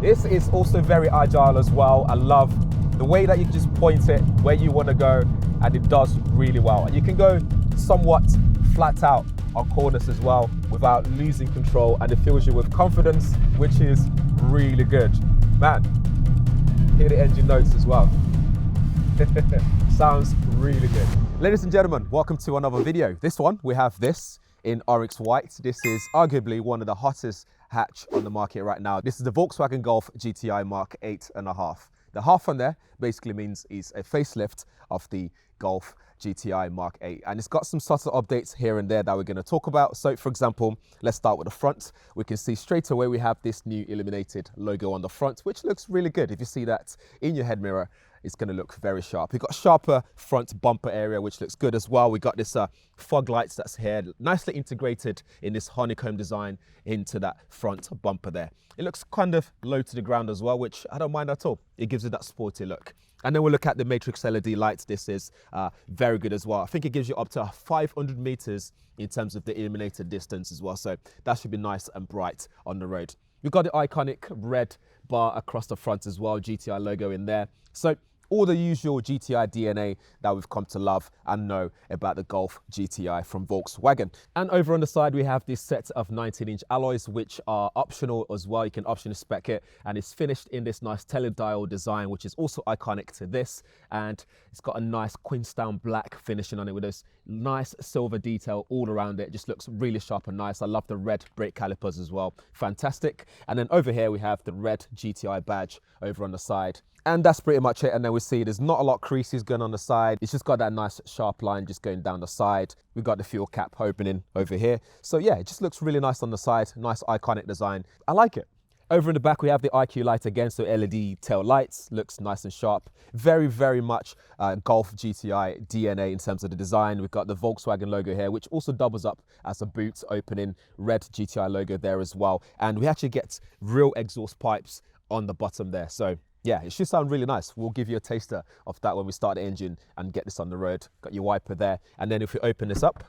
This is also very agile as well. I love the way that you can just point it where you want to go, and it does really well. And you can go somewhat flat out on corners as well without losing control, and it fills you with confidence, which is really good. Man, hear the engine notes as well. Sounds really good. Ladies and gentlemen, welcome to another video. This one, we have this in Oryx White. This is arguably one of the hottest hatch on the market right now. This is the Volkswagen Golf GTI Mark 8.5. The half on there basically means it's a facelift of the Golf GTI Mark 8, and it's got some subtle updates here and there that we're going to talk about. So for example, let's start with the front. We can see straight away we have this new illuminated logo on the front, which looks really good. If you see that in your head mirror, it's going to look very sharp. We've got sharper front bumper area, which looks good as well. We got this fog lights that's here, nicely integrated in this honeycomb design into that front bumper there. It looks kind of low to the ground as well, which I don't mind at all. It gives it that sporty look. And then we'll look at the matrix LED lights. This is very good as well. I think it gives you up to 500 meters in terms of the illuminated distance as well. So that should be nice and bright on the road. We've got the iconic red bar across the front as well, GTI logo in there. So all the usual GTI DNA that we've come to love and know about the Golf GTI from Volkswagen. And over on the side, we have this set of 19-inch alloys, which are optional as well. You can optionally spec it, and it's finished in this nice teledial design, which is also iconic to this. And it's got a nice Queenstown black finishing on it with this nice silver detail all around it. It just looks really sharp and nice. I love the red brake calipers as well. Fantastic. And then over here, we have the red GTI badge over on the side. And that's pretty much it. And then we see there's not a lot of creases going on the side. It's just got that nice sharp line just going down the side. We've got the fuel cap opening over here. So yeah, it just looks really nice on the side. Nice iconic design. I like it. Over in the back, we have the IQ light again, so LED tail lights, looks nice and sharp. Very, very much Golf GTI DNA in terms of the design. We've got the Volkswagen logo here, which also doubles up as a boot opening, red GTI logo there as well. And we actually get real exhaust pipes on the bottom there. So yeah, it should sound really nice. We'll give you a taster of that when we start the engine and get this on the road. Got your wiper there. And then if we open this up,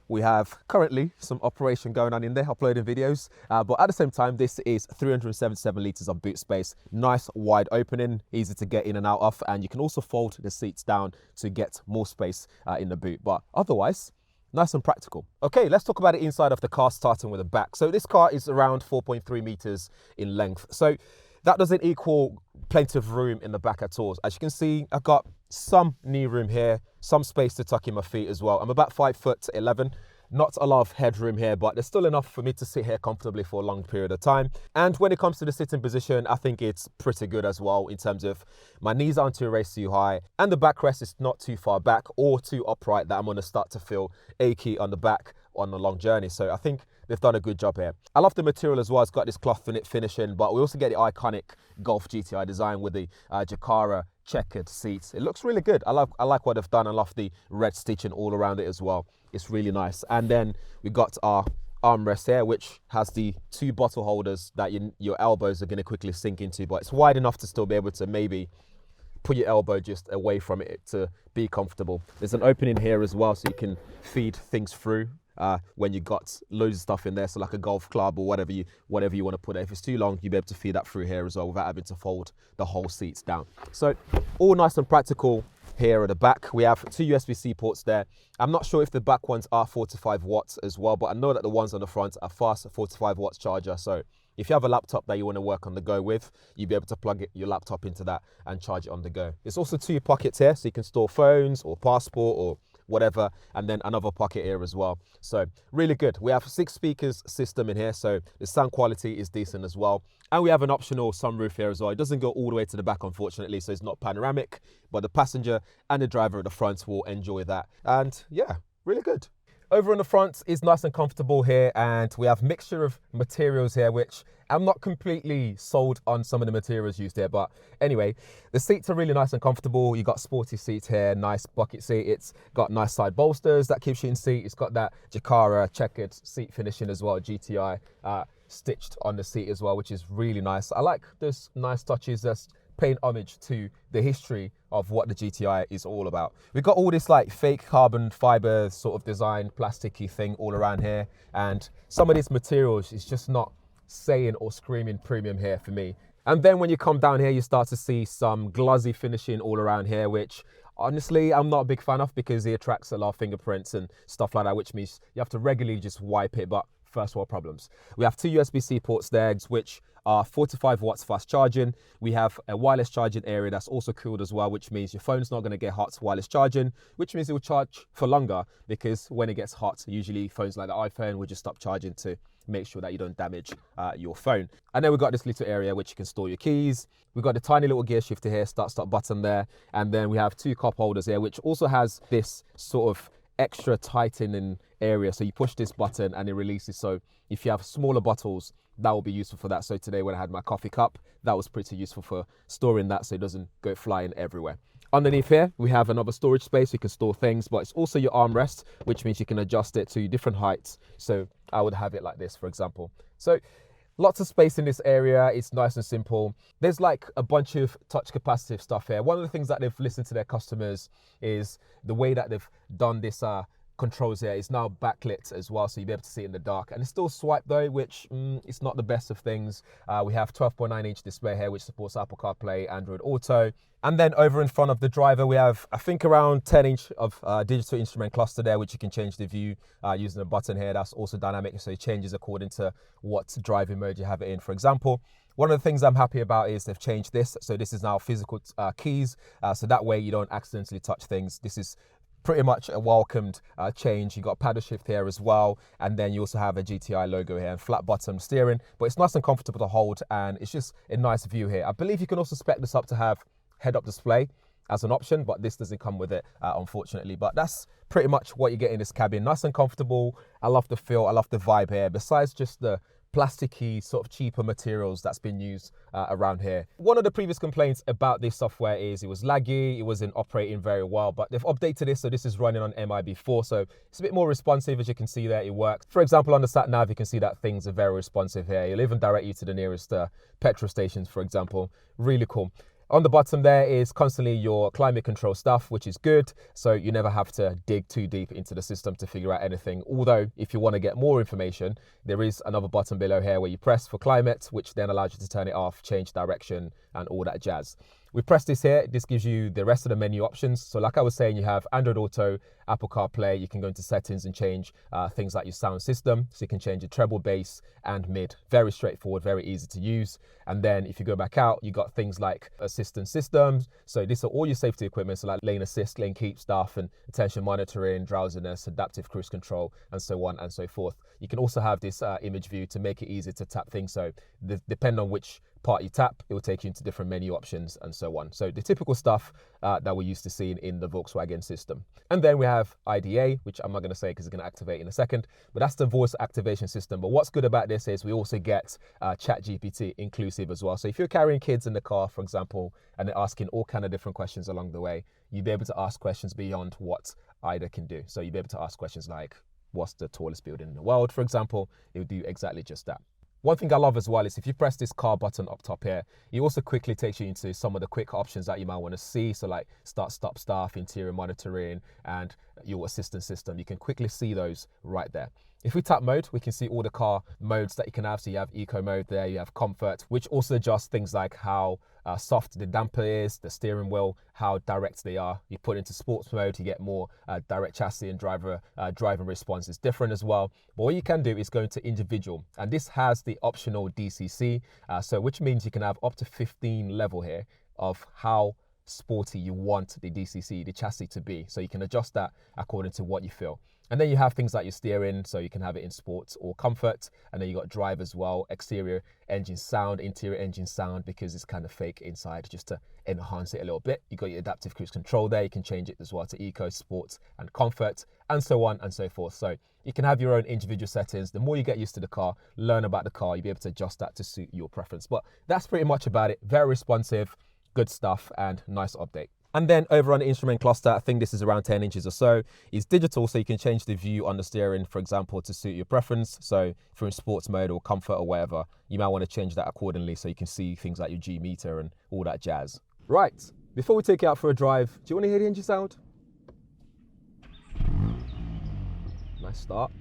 we have currently some operation going on in there, uploading videos. But at the same time, this is 377 litres of boot space. Nice wide opening, easy to get in and out of. And you can also fold the seats down to get more space in the boot. But otherwise, nice and practical. Okay, let's talk about the inside of the car, starting with the back. So this car is around 4.3 meters in length. So that doesn't equal plenty of room in the back at all. As you can see, I've got some knee room here, some space to tuck in my feet as well. I'm about 5'11". Not a lot of headroom here, but there's still enough for me to sit here comfortably for a long period of time. And when it comes to the sitting position, I think it's pretty good as well in terms of my knees aren't too raised too high, and the backrest is not too far back or too upright that I'm going to start to feel achy on the back on a long journey. So I think they've done a good job here. I love the material as well. It's got this cloth finishing, but we also get the iconic Golf GTI design with the Jakara checkered seats. It looks really good. I like what they've done. I love the red stitching all around it as well. It's really nice. And then we got our armrest here, which has the two bottle holders that your elbows are going to quickly sink into, but it's wide enough to still be able to maybe put your elbow just away from it to be comfortable. There's an opening here as well, so you can feed things through when you got loads of stuff in there, so like a golf club or whatever you want to put it. If it's too long, you'll be able to feed that through here as well without having to fold the whole seats down. So all nice and practical. Here at the back, we have two USB-C ports there. I'm not sure if the back ones are 45 watts as well, but I know that the ones on the front are fast 45 watts charger. So if you have a laptop that you want to work on the go with, you'll be able to plug your laptop into that and charge it on the go. There's also two pockets here, so you can store phones or passport or whatever, and then another pocket here as well. So really good. We have 6 speakers system in here, so the sound quality is decent as well. And we have an optional sunroof here as well. It doesn't go all the way to the back, unfortunately, so it's not panoramic, but the passenger and the driver at the front will enjoy that. And yeah, really good. Over on the front is nice and comfortable here, and we have mixture of materials here, which I'm not completely sold on some of the materials used here, but anyway, the seats are really nice and comfortable. You got sporty seats here, nice bucket seat. It's got nice side bolsters that keeps you in seat. It's got that Jakara checkered seat finishing as well, GTI stitched on the seat as well, which is really nice. I like those nice touches that's paying homage to the history of what the GTI is all about. We've got all this like fake carbon fiber sort of design, plasticky thing all around here, and some of these materials is just not saying or screaming premium here for me. And then when you come down here, you start to see some glossy finishing all around here, which honestly, I'm not a big fan of because it attracts a lot of fingerprints and stuff like that, which means you have to regularly just wipe it, but first world problems. We have two USB-C ports there, which are 45 watts fast charging. We have a wireless charging area that's also cooled as well, which means your phone's not going to get hot wireless charging, which means it will charge for longer, because when it gets hot, usually phones like the iPhone will just stop charging to make sure that you don't damage your phone. And then we've got this little area which you can store your keys. We've got the tiny little gear shifter here, start button there. And then we have two cup holders here, which also has this sort of extra tightening area. So you push this button and it releases. So if you have smaller bottles, that will be useful for that. So today when I had my coffee cup, that was pretty useful for storing that so it doesn't go flying everywhere. Underneath here, we have another storage space. You can store things, but it's also your armrest, which means you can adjust it to different heights. So I would have it like this, for example. So lots of space in this area. It's nice and simple. There's like a bunch of touch capacitive stuff here. One of the things that they've listened to their customers is the way that they've done this controls here is now backlit as well, so you'll be able to see it in the dark. And it's still swipe though, which it's not the best of things. We have 12.9-inch display here, which supports Apple CarPlay, Android Auto. And then over in front of the driver, we have, I think, around 10-inch of digital instrument cluster there, which you can change the view using a button here. That's also dynamic, so it changes according to what driving mode you have it in, for example. One of the things I'm happy about is they've changed this. So this is now physical keys. So that way you don't accidentally touch things. This is pretty much a welcomed change. You got paddle shift here as well, and then you also have a GTI logo here and flat bottom steering, but it's nice and comfortable to hold, and it's just a nice view here. I believe you can also spec this up to have head-up display as an option, but this doesn't come with it, unfortunately. But that's pretty much what you get in this cabin. Nice and comfortable. I love the feel, I love the vibe here, besides just the plasticky, sort of cheaper materials that's been used around here. One of the previous complaints about this software is it was laggy, it wasn't operating very well, but they've updated this, so this is running on MIB4, so it's a bit more responsive. As you can see there, it works. For example, on the sat nav, you can see that things are very responsive here. It'll even direct you to the nearest petrol stations, for example. Really cool. On the bottom there is constantly your climate control stuff, which is good. So you never have to dig too deep into the system to figure out anything. Although if you want to get more information, there is another button below here where you press for climate, which then allows you to turn it off, change direction and all that jazz. We press this here, this gives you the rest of the menu options. So like I was saying, you have Android Auto, Apple CarPlay, you can go into settings and change things like your sound system. So you can change your treble, bass and mid. Very straightforward, very easy to use. And then if you go back out, you got things like assistance systems. So these are all your safety equipment, so like lane assist, lane keep stuff, and attention monitoring, drowsiness, adaptive cruise control, and so on and so forth. You can also have this image view to make it easy to tap things. So depending on which part you tap, it will take you into different menu options and so on. So the typical stuff that we're used to seeing in the Volkswagen system. And then we have IDA, which I'm not going to say because it's going to activate in a second, but that's the voice activation system. But what's good about this is we also get ChatGPT inclusive as well. So if you're carrying kids in the car, for example, and they're asking all kind of different questions along the way, you'll be able to ask questions beyond what IDA can do. So you'll be able to ask questions like, what's the tallest building in the world, for example. It will do exactly just that. One thing I love as well is if you press this car button up top here, it also quickly takes you into some of the quick options that you might want to see. So like start, stop, stuff, interior monitoring, and your assistance system. You can quickly see those right there. If we tap mode, we can see all the car modes that you can have. So you have eco mode there, you have comfort, which also adjusts things like how soft the damper is, the steering wheel, how direct they are. You put into sports mode, you get more direct chassis, and driving response is different as well. But what you can do is go into individual, and this has the optional DCC, so which means you can have up to 15 level here of how sporty you want the DCC, the chassis to be. So you can adjust that according to what you feel. And then you have things like your steering, so you can have it in sports or comfort. And then you got drive as well, exterior engine sound, interior engine sound, because it's kind of fake inside, just to enhance it a little bit. You got your adaptive cruise control there. You can change it as well to eco, sports and comfort, and so on and so forth. So you can have your own individual settings. The more you get used to the car, learn about the car, you'll be able to adjust that to suit your preference. But that's pretty much about it. Very responsive, good stuff, and nice update. And then over on the instrument cluster, I think this is around 10 inches or so. It's digital, so you can change the view on the steering, for example, to suit your preference. So if you're in sports mode or comfort or whatever, you might want to change that accordingly so you can see things like your G meter and all that jazz. Right, before we take it out for a drive, do you want to hear the engine sound? Nice start.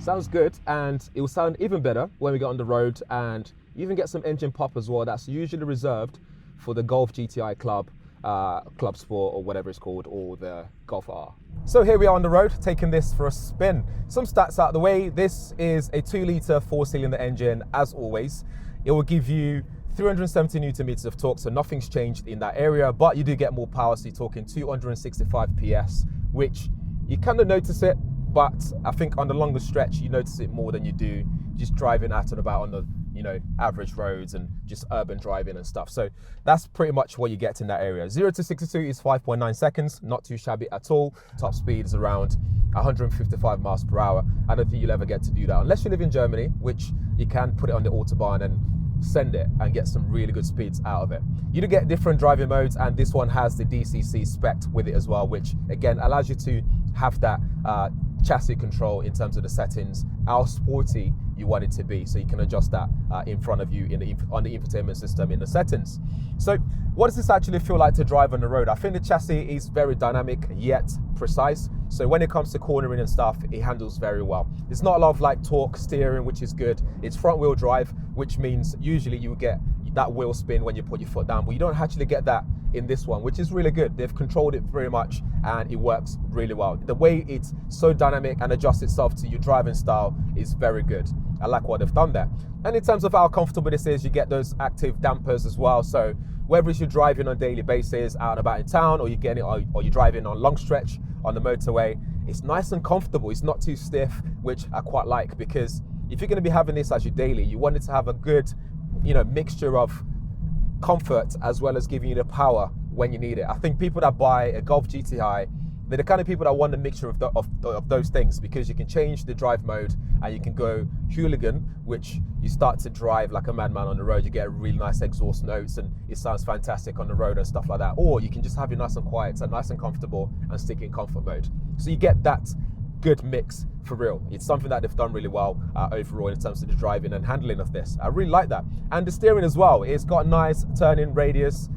Sounds good, and it will sound even better when we get on the road, and you even get some engine pop as well. That's usually reserved for the Golf GTI Club, Club Sport, or whatever it's called, or the Golf R. So here we are on the road, taking this for a spin. Some stats out of the way. This is a 2-litre 4-cylinder engine, as always. It will give you 370 Newton meters of torque, so nothing's changed in that area, but you do get more power, so you're talking 265 PS, which you kind of notice it, but I think on the longer stretch, you notice it more than you do just driving out and about on the, average roads and just urban driving and stuff. So that's pretty much what you get in that area. 0 to 62 is 5.9 seconds, not too shabby at all. Top speed is around 155 miles per hour. I don't think you'll ever get to do that unless you live in Germany, which you can put it on the Autobahn and send it and get some really good speeds out of it. You do get different driving modes, and this one has the DCC spec with it as well, which again allows you to have that chassis control in terms of the settings, how sporty you want it to be, so you can adjust that in front of you on the infotainment system in the settings. So what does this actually feel like to drive on the road? I think the chassis is very dynamic yet precise, so when it comes to cornering and stuff, it handles very well. There's not a lot of torque steering, which is good. It's front wheel drive, which means usually you get that wheel spin when you put your foot down, but you don't actually get that in this one, which is really good. They've controlled it very much and it works really well. The way it's so dynamic and adjusts itself to your driving style is very good. I like what they've done there. And in terms of how comfortable this is, you get those active dampers as well. So whether it's you're driving on a daily basis out and about in town, or you're driving on a long stretch on the motorway, it's nice and comfortable. It's not too stiff, which I quite like, because if you're going to be having this as your daily, you want it to have a good, mixture of comfort as well as giving you the power when you need it. I think people that buy a Golf GTI, they're the kind of people that want a mixture of those things, because you can change the drive mode and you can go hooligan, which you start to drive like a madman on the road. You get really nice exhaust notes and it sounds fantastic on the road and stuff like that. Or you can just have it nice and quiet and nice and comfortable and stick in comfort mode. So you get that good mix for real. It's something that they've done really well overall in terms of the driving and handling of this. I really like that. And the steering as well, it's got a nice turning radius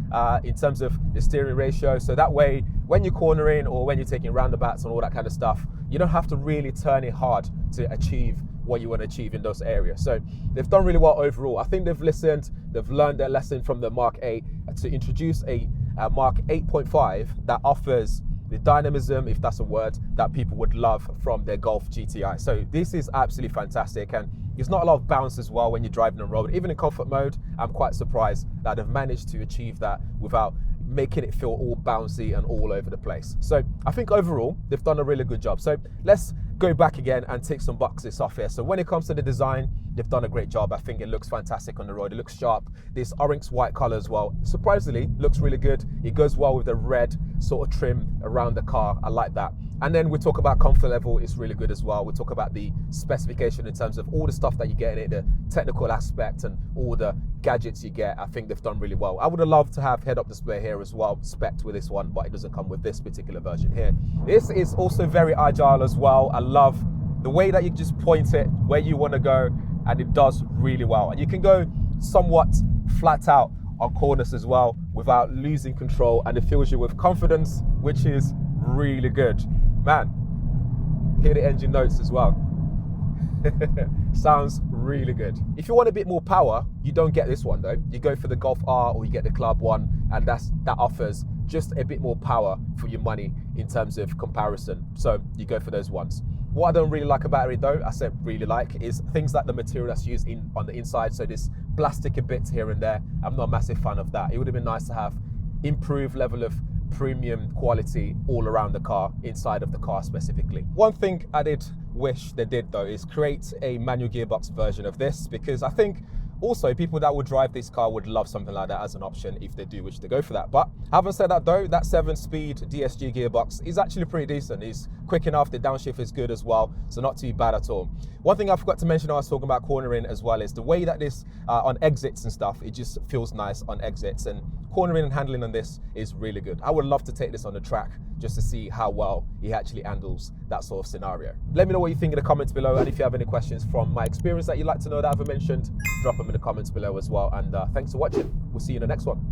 in terms of the steering ratio, so that way when you're cornering or when you're taking roundabouts and all that kind of stuff, you don't have to really turn it hard to achieve what you want to achieve in those areas. So they've done really well overall. I think they've learned their lesson from the Mark 8 to introduce a Mark 8.5 that offers the dynamism, if that's a word, that people would love from their Golf GTI. So this is absolutely fantastic, and there's not a lot of bounce as well when you're driving on road. Even in comfort mode, I'm quite surprised that they've managed to achieve that without making it feel all bouncy and all over the place. So I think overall, they've done a really good job. So let's go back again and tick some boxes off here. So when it comes to the design, they've done a great job. I think it looks fantastic on the road. It looks sharp. This orange white color as well, surprisingly, looks really good. It goes well with the red sort of trim around the car. I like that. And then we talk about comfort level, it's really good as well. We talk about the specification in terms of all the stuff that you get in it, the technical aspect and all the gadgets you get. I think they've done really well. I would have loved to have head-up display here as well, spec'd with this one, but it doesn't come with this particular version here. This is also very agile as well. I love the way that you just point it where you want to go, and it does really well. And you can go somewhat flat out on corners as well without losing control, and it fills you with confidence, which is really good. Man, hear the engine notes as well. Sounds really good. If you want a bit more power, you don't get this one though. You go for the Golf R or you get the Club one, and that offers just a bit more power for your money in terms of comparison. So you go for those ones. What I don't really like about it though, I said really like, is things like the material that's used on the inside. So this plastic bits here and there, I'm not a massive fan of that. It would have been nice to have improved level of premium quality all around the car, inside of the car specifically. One thing I did wish they did though is create a manual gearbox version of this, because I think also people that would drive this car would love something like that as an option if they do wish to go for that. But having said that though, that 7-speed DSG gearbox is actually pretty decent. It's quick enough, the downshift is good as well, so not too bad at all. One thing I forgot to mention when I was talking about cornering as well is the way that this on exits and stuff, it just feels nice on exits, and cornering and handling on this is really good. I would love to take this on the track just to see how well it actually handles that sort of scenario. Let me know what you think in the comments below, and if you have any questions from my experience that you'd like to know that I haven't mentioned, drop them in the comments below as well. And thanks for watching. We'll see you in the next one.